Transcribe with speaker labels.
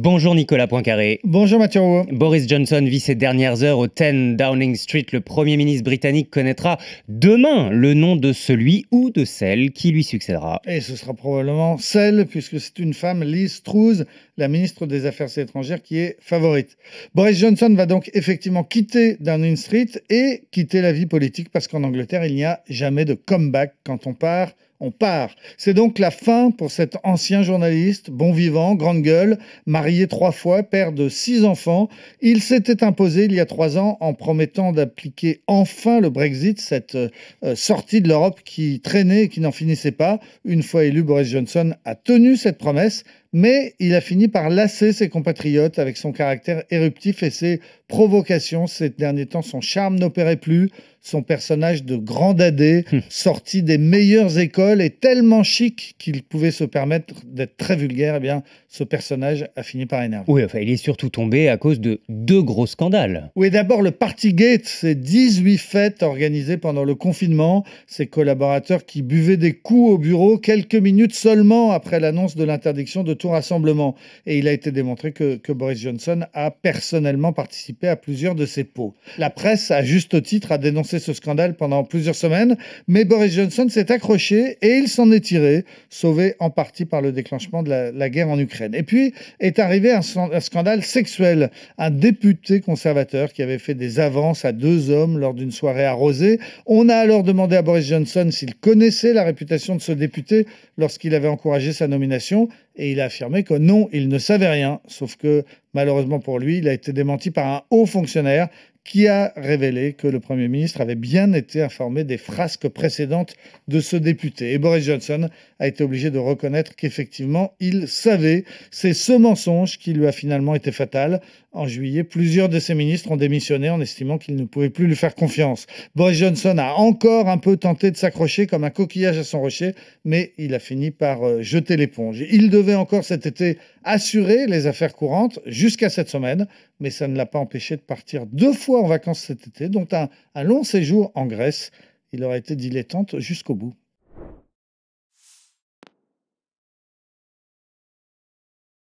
Speaker 1: Bonjour Nicolas Poincaré.
Speaker 2: Bonjour Mathieu Rouault.
Speaker 1: Boris Johnson vit ses dernières heures au 10 Downing Street. Le Premier ministre britannique connaîtra demain le nom de celui ou de celle qui lui succédera.
Speaker 2: Et ce sera probablement celle, puisque c'est une femme, Liz Truss, la ministre des Affaires étrangères, qui est favorite. Boris Johnson va donc effectivement quitter Downing Street et quitter la vie politique, parce qu'en Angleterre, il n'y a jamais de comeback. Quand on part, on part. C'est donc la fin pour cet ancien journaliste, bon vivant, grande gueule, marié 3 fois, père de 6 enfants. Il s'était imposé il y a 3 ans en promettant d'appliquer enfin le Brexit, cette sortie de l'Europe qui traînait et qui n'en finissait pas. Une fois élu, Boris Johnson a tenu cette promesse, mais il a fini par lasser ses compatriotes avec son caractère éruptif et ses provocations. Ces derniers temps, son charme n'opérait plus. Son personnage de grand dadé, sorti des meilleures écoles et tellement chic qu'il pouvait se permettre d'être très vulgaire, eh bien, ce personnage a fini par énerver.
Speaker 1: Oui, enfin, il est surtout tombé à cause de 2 gros scandales.
Speaker 2: Oui, d'abord le Partygate, c'est 18 fêtes organisées pendant le confinement. Ses collaborateurs qui buvaient des coups au bureau quelques minutes seulement après l'annonce de l'interdiction de tout rassemblement. Et il a été démontré que Boris Johnson a personnellement participé à plusieurs de ces pots. La presse, à juste titre, a dénoncé ce scandale pendant plusieurs semaines, mais Boris Johnson s'est accroché et il s'en est tiré, sauvé en partie par le déclenchement de la guerre en Ukraine. Et puis est arrivé un scandale sexuel. Un député conservateur qui avait fait des avances à 2 hommes lors d'une soirée arrosée. On a alors demandé à Boris Johnson s'il connaissait la réputation de ce député lorsqu'il avait encouragé sa nomination, et il a affirmé que non, il ne savait rien, sauf que malheureusement pour lui, il a été démenti par un haut fonctionnaire qui a révélé que le Premier ministre avait bien été informé des frasques précédentes de ce député. Et Boris Johnson a été obligé de reconnaître qu'effectivement, il savait. C'est ce mensonge qui lui a finalement été fatal. En juillet, plusieurs de ses ministres ont démissionné en estimant qu'ils ne pouvaient plus lui faire confiance. Boris Johnson a encore un peu tenté de s'accrocher comme un coquillage à son rocher, mais il a fini par jeter l'éponge. Il devait encore cet été assurer les affaires courantes jusqu'à cette semaine, mais ça ne l'a pas empêché de partir 2 fois en vacances cet été, dont un long séjour en Grèce. Il aurait été dilettante jusqu'au bout.